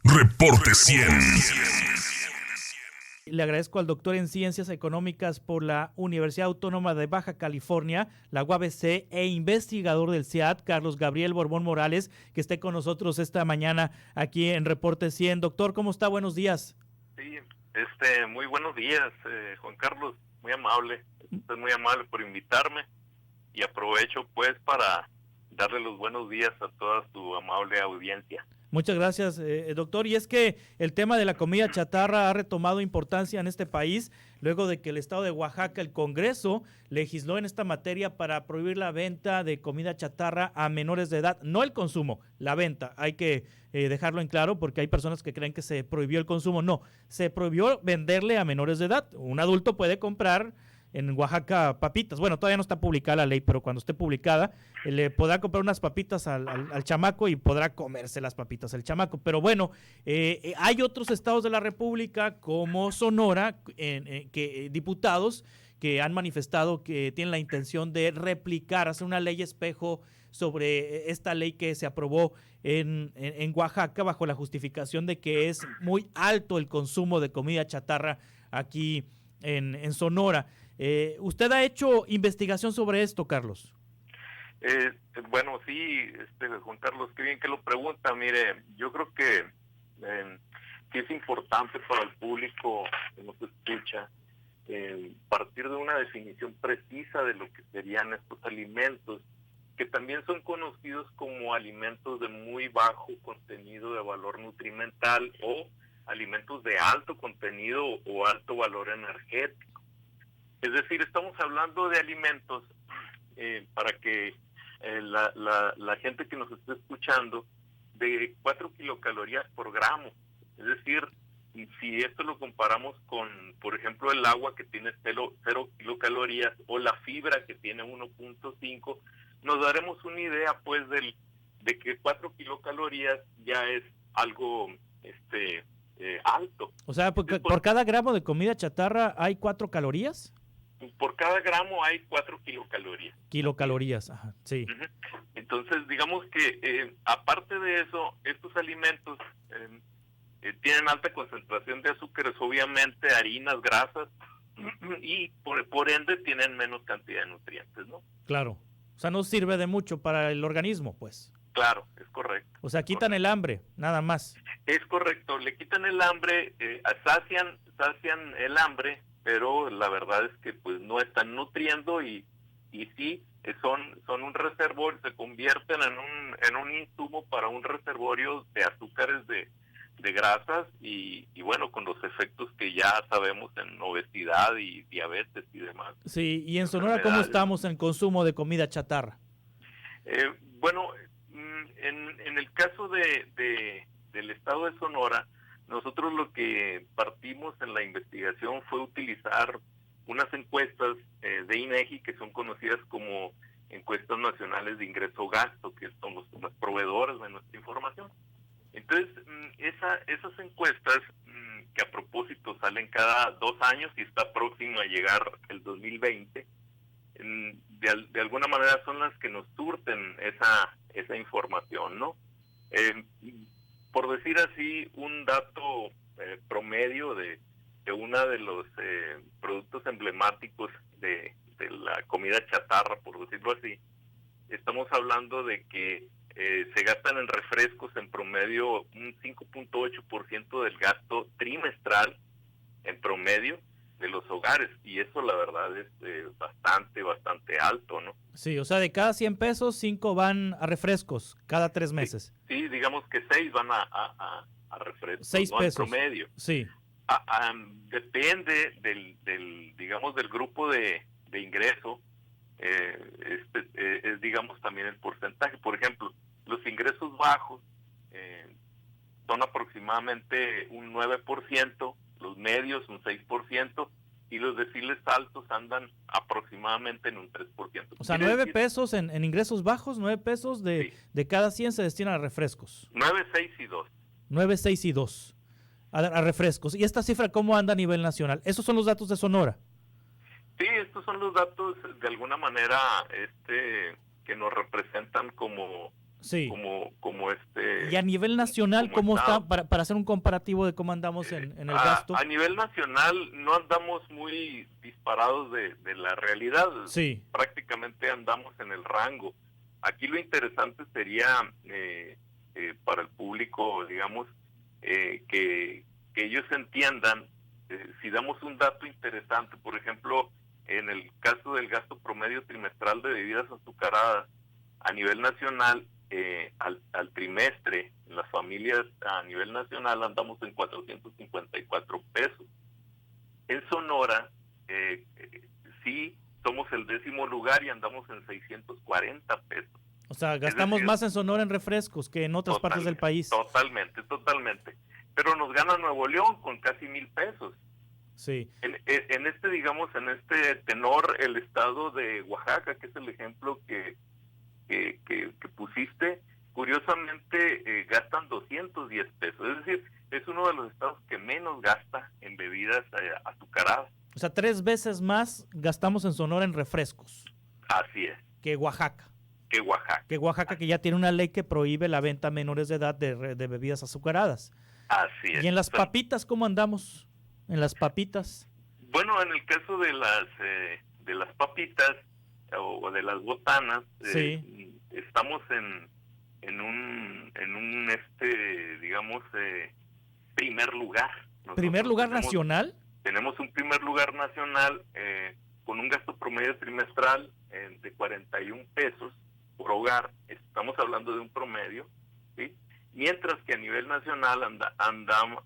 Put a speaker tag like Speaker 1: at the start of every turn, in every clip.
Speaker 1: Reporte 100.
Speaker 2: Le agradezco al doctor en Ciencias Económicas por la Universidad Autónoma de Baja California, la UABC, e investigador del CIAT, Carlos Gabriel Borbón Morales, que esté con nosotros esta mañana aquí en Reporte 100. Doctor, ¿cómo está? Buenos días.
Speaker 3: Sí, muy buenos días, Juan Carlos, muy amable. Usted es muy amable por invitarme y aprovecho pues para darle los buenos días a toda su amable audiencia.
Speaker 2: Muchas gracias, doctor. Y es que el tema de la comida chatarra ha retomado importancia en este país luego de que el estado de Oaxaca, el Congreso, legisló en esta materia para prohibir la venta de comida chatarra a menores de edad. No el consumo, la venta. Hay que dejarlo en claro porque hay personas que creen que se prohibió el consumo. No, se prohibió venderle a menores de edad. Un adulto puede comprar en Oaxaca papitas. Bueno, todavía no está publicada la ley, pero cuando esté publicada, le podrá comprar unas papitas al chamaco y podrá comerse las papitas el chamaco. Pero bueno, hay otros estados de la República, como Sonora, diputados que han manifestado que tienen la intención de replicar, hacer una ley espejo sobre esta ley que se aprobó en Oaxaca bajo la justificación de que es muy alto el consumo de comida chatarra aquí en Sonora. ¿Usted ha hecho investigación sobre esto, Carlos?
Speaker 3: Bueno, sí, Juan Carlos, qué bien que lo pregunta. Mire, yo creo que sí es importante para el público que nos escucha partir de una definición precisa de lo que serían estos alimentos, que también son conocidos como alimentos de muy bajo contenido de valor nutrimental o alimentos de alto contenido o alto valor energético. Es decir, estamos hablando de alimentos para que la gente que nos esté escuchando, de 4 kilocalorías por gramo. Es decir, si esto lo comparamos con, por ejemplo, el agua que tiene 0 kilocalorías o la fibra que tiene 1.5, nos daremos una idea pues de que 4 kilocalorías ya es algo alto.
Speaker 2: O sea, por cada gramo de comida chatarra hay 4 calorías.
Speaker 3: Por cada gramo hay 4 kilocalorías.
Speaker 2: Kilocalorías, ajá, sí.
Speaker 3: Entonces, digamos que aparte de eso, estos alimentos tienen alta concentración de azúcares, obviamente, harinas, grasas, y por ende tienen menos cantidad de nutrientes, ¿no?
Speaker 2: Claro. O sea, no sirve de mucho para el organismo, pues.
Speaker 3: Claro, es correcto.
Speaker 2: O sea, quitan el hambre, nada más.
Speaker 3: Es correcto, le quitan el hambre, sacian el hambre, pero la verdad es que pues no están nutriendo y sí son un reservorio, se convierten en un insumo para un reservorio de azúcares, de grasas y bueno, con los efectos que ya sabemos en obesidad y diabetes y demás.
Speaker 2: Sí, y en Sonora, ¿cómo estamos en consumo de comida chatarra?
Speaker 3: Bueno, en el caso del estado de Sonora, nosotros lo que partimos en la investigación fue utilizar unas encuestas de INEGI que son conocidas como encuestas nacionales de ingreso-gasto, que son los proveedores de nuestra información. Entonces, esas encuestas, que a propósito salen cada 2 años y está próximo a llegar el 2020, de alguna manera son las que nos surten esa información, ¿no? Por decir así, un dato promedio de uno de los productos emblemáticos de la comida chatarra, por decirlo así, estamos hablando de que se gastan en refrescos en promedio un 5.8% del gasto trimestral en promedio de los hogares, y eso la verdad es bastante alto, ¿no?
Speaker 2: Sí, o sea, de cada 100 pesos, 5 van a refrescos cada 3 meses.
Speaker 3: Sí, digamos que 6 van a refrescos,
Speaker 2: 6
Speaker 3: ¿no?
Speaker 2: pesos.
Speaker 3: En promedio.
Speaker 2: Sí.
Speaker 3: Depende del grupo de ingreso, es digamos también el porcentaje. Por ejemplo, los ingresos bajos son aproximadamente un 9%, los medios un 6%, y los deciles altos andan aproximadamente en un 3%.
Speaker 2: O sea, 9 pesos en ingresos bajos, 9 pesos de cada 100 se destinan a refrescos.
Speaker 3: 9, 6 y 2.
Speaker 2: 9, 6 y 2 a refrescos. ¿Y esta cifra cómo anda a nivel nacional? ¿Esos son los datos de Sonora?
Speaker 3: Sí, estos son los datos de alguna manera que nos representan como
Speaker 2: Sí.
Speaker 3: como
Speaker 2: Y a nivel nacional, ¿cómo está? Para hacer un comparativo de cómo andamos en el gasto.
Speaker 3: A nivel nacional no andamos muy disparados de la realidad.
Speaker 2: Sí.
Speaker 3: Prácticamente andamos en el rango. Aquí lo interesante sería para el público, digamos, que ellos entiendan, si damos un dato interesante, por ejemplo, en el caso del gasto promedio trimestral de bebidas azucaradas a nivel nacional, al trimestre, en las familias a nivel nacional andamos en 454 pesos. En Sonora, sí, somos el 10º lugar y andamos en 640 pesos.
Speaker 2: O sea, gastamos más en Sonora en refrescos que en otras partes del país.
Speaker 3: Totalmente. Pero nos gana Nuevo León con casi 1,000 pesos.
Speaker 2: Sí.
Speaker 3: En este tenor, el estado de Oaxaca, que es el ejemplo que pusiste, curiosamente gastan 210 pesos. Es decir, es uno de los estados que menos gasta en bebidas azucaradas.
Speaker 2: O sea, 3 veces más gastamos en Sonora en refrescos.
Speaker 3: Así es.
Speaker 2: Que Oaxaca.
Speaker 3: Que Oaxaca,
Speaker 2: que ya tiene una ley que prohíbe la venta a menores de edad de bebidas azucaradas.
Speaker 3: Así es.
Speaker 2: ¿Y en las papitas cómo andamos? ¿En las papitas?
Speaker 3: Bueno, en el caso de las papitas o de las botanas,
Speaker 2: sí.
Speaker 3: Estamos en un digamos, primer lugar.
Speaker 2: ¿Primer lugar nacional?
Speaker 3: Tenemos un primer lugar nacional con un gasto promedio trimestral de 41 pesos por hogar. Estamos hablando de un promedio, ¿sí? Mientras que a nivel nacional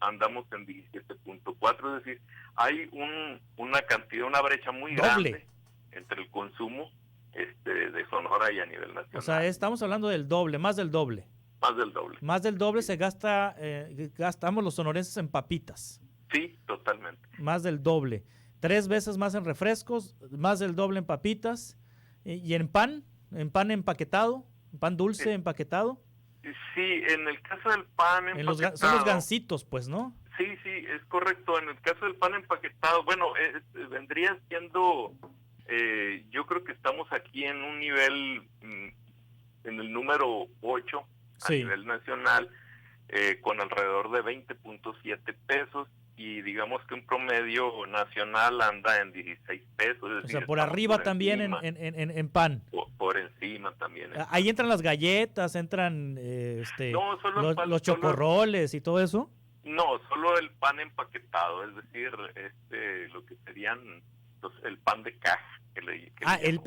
Speaker 3: andamos en 17.4, es decir, hay una brecha muy grande entre el consumo de Sonora y a nivel nacional.
Speaker 2: O sea, estamos hablando del doble, más del doble.
Speaker 3: Más del doble
Speaker 2: se gasta, gastamos los sonorenses en papitas.
Speaker 3: Sí, totalmente.
Speaker 2: Más del doble. 3 veces más en refrescos, más del doble en papitas. ¿Y en pan empaquetado? ¿Pan dulce empaquetado?
Speaker 3: Sí, en el caso del pan empaquetado.
Speaker 2: Son los gansitos, pues, ¿no?
Speaker 3: Sí, es correcto. En el caso del pan empaquetado, bueno, vendría siendo, yo creo que estamos aquí en un nivel, en el número 8 a nivel nacional, con alrededor de 20.7 pesos. Y digamos que un promedio nacional anda en 16 pesos. Es decir,
Speaker 2: o sea, por arriba también en pan.
Speaker 3: Por encima también.
Speaker 2: Ahí entran las galletas, entran
Speaker 3: no, solo
Speaker 2: los chocorroles y todo eso.
Speaker 3: No, solo el pan empaquetado, es decir, lo que serían el pan de caja.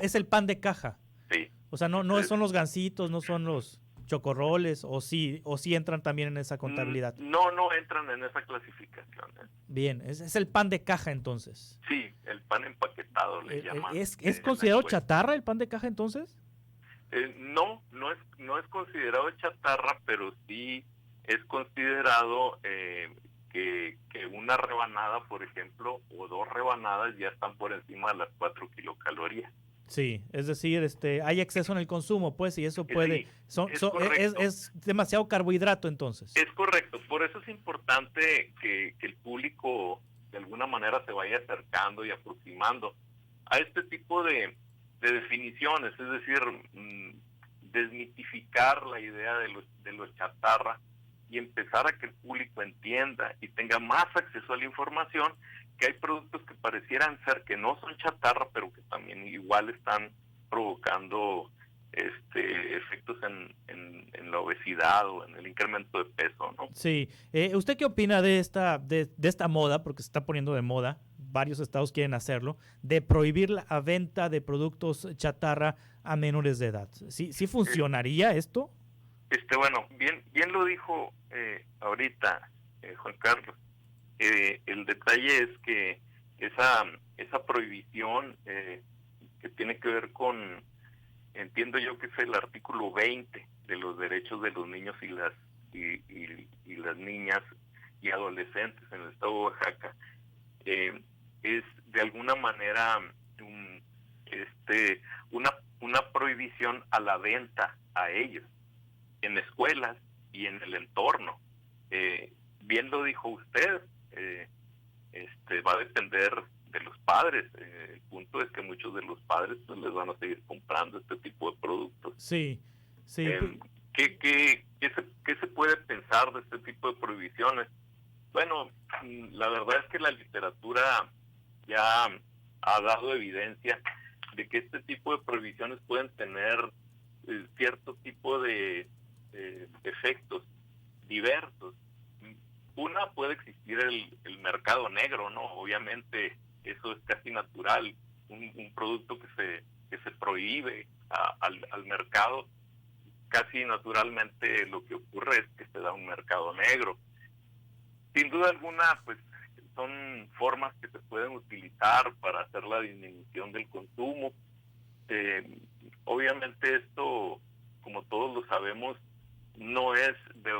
Speaker 2: Es el pan de caja.
Speaker 3: Sí.
Speaker 2: O sea, no son los gansitos, no son los chocorroles, o sí entran también en esa contabilidad.
Speaker 3: No entran en esa clasificación.
Speaker 2: Bien, es el pan de caja entonces.
Speaker 3: Sí, el pan empaquetado le llaman.
Speaker 2: ¿Es considerado chatarra el pan de caja entonces?
Speaker 3: No es considerado chatarra, pero sí es considerado que una rebanada, por ejemplo, o 2 rebanadas ya están por encima de las 4 kilocalorías.
Speaker 2: Sí, es decir, hay exceso en el consumo, pues, y eso puede... es demasiado carbohidrato, entonces.
Speaker 3: Es correcto, por eso es importante que el público de alguna manera se vaya acercando y aproximando a este tipo de definiciones, es decir, desmitificar la idea de lo chatarra y empezar a que el público entienda y tenga más acceso a la información, que hay productos que parecieran ser que no son chatarra, pero que también igual están provocando efectos en la obesidad o en el incremento de peso, ¿no?
Speaker 2: Sí. ¿Usted qué opina de esta moda, porque se está poniendo de moda, varios estados quieren hacerlo, de prohibir la venta de productos chatarra a menores de edad? ¿Sí funcionaría esto?
Speaker 3: Bueno, bien lo dijo ahorita Juan Carlos. El detalle es que esa prohibición que tiene que ver con, entiendo yo que es el artículo 20 de los derechos de los niños y las niñas y adolescentes en el estado de Oaxaca, es de alguna manera una prohibición a la venta a ellos en escuelas y en el entorno. Bien lo dijo usted, va a depender de los padres. El punto es que muchos de los padres pues les van a seguir comprando este tipo de productos.
Speaker 2: Sí.
Speaker 3: ¿Qué se puede pensar de este tipo de prohibiciones? Bueno, la verdad es que la literatura ya ha dado evidencia de que este tipo de prohibiciones pueden tener cierto tipo de efectos diversos. Una, puede existir el mercado negro, ¿no? Obviamente eso es casi natural. Un producto que se prohíbe al mercado, casi naturalmente lo que ocurre es que se da un mercado negro. Sin duda alguna, pues son formas que se pueden utilizar para hacer la disminución del consumo. Obviamente esto, como todos lo sabemos, no es de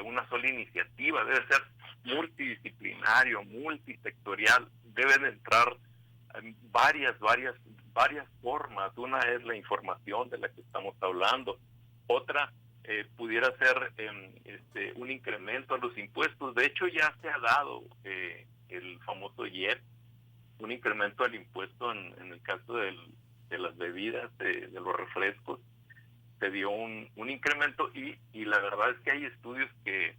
Speaker 3: una sola iniciativa, debe ser multidisciplinario, multisectorial, deben entrar varias formas. Una es la información de la que estamos hablando, otra pudiera ser un incremento a los impuestos. De hecho, ya se ha dado el famoso IEP, un incremento al impuesto en el caso de las bebidas, de los refrescos. Se dio un incremento y la verdad es que hay estudios que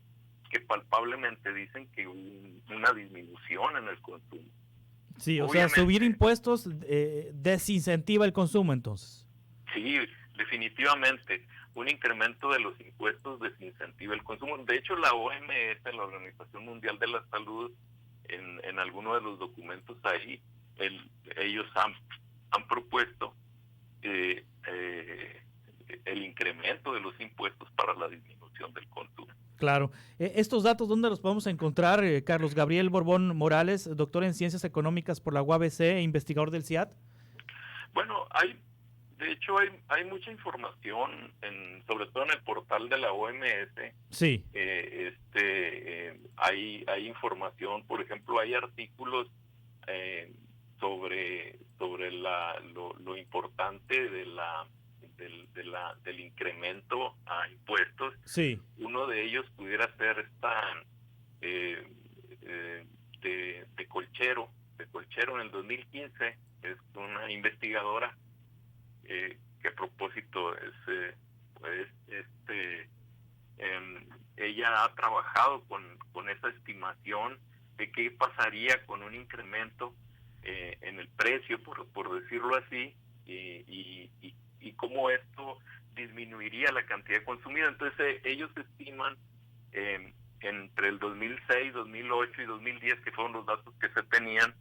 Speaker 3: palpablemente dicen que hubo una disminución en el consumo.
Speaker 2: Sí, o sea, subir impuestos desincentiva el consumo, entonces.
Speaker 3: Sí, definitivamente. Un incremento de los impuestos desincentiva el consumo. De hecho, la OMS, la Organización Mundial de la Salud, en alguno de los documentos ahí, ellos han propuesto el incremento de los impuestos para la disminución del consumo.
Speaker 2: Claro. ¿Estos datos dónde los podemos encontrar, Carlos Gabriel Borbón Morales, doctor en Ciencias Económicas por la UABC e investigador del CIAT? Bueno,
Speaker 3: de hecho hay mucha información, sobre todo en el portal de la OMS.
Speaker 2: Sí.
Speaker 3: Hay información, por ejemplo, hay artículos sobre lo importante del incremento a impuestos.
Speaker 2: Sí.
Speaker 3: Uno de ellos pudiera ser de Colchero en el 2015, es una investigadora que a propósito ella ha trabajado con esa estimación de qué pasaría con un incremento en el precio, por decirlo así, y cómo esto disminuiría la cantidad consumida. Entonces ellos estiman entre el 2006, 2008 y 2010, que fueron los datos que se tenían,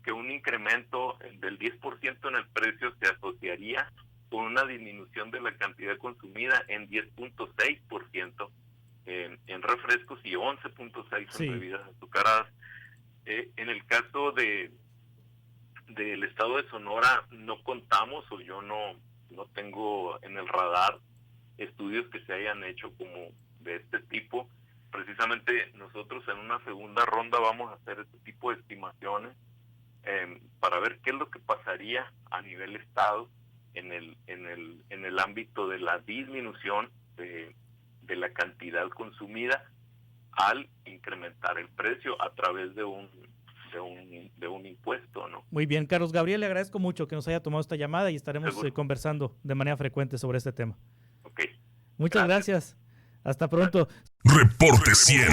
Speaker 3: que un incremento del 10% en el precio se asociaría con una disminución de la cantidad consumida en 10.6% en refrescos y 11.6% en bebidas azucaradas. En el caso del estado de Sonora no contamos, o yo no tengo en el radar estudios que se hayan hecho como de este tipo. Precisamente nosotros en una segunda ronda vamos a hacer este tipo de estimaciones para ver qué es lo que pasaría a nivel estado en el ámbito de la disminución de la cantidad consumida al incrementar el precio a través de un impuesto, ¿no?
Speaker 2: Muy bien, Carlos Gabriel, le agradezco mucho que nos haya tomado esta llamada y estaremos conversando de manera frecuente sobre este tema.
Speaker 3: Ok.
Speaker 2: Muchas gracias. Hasta pronto.
Speaker 1: Reporte 100.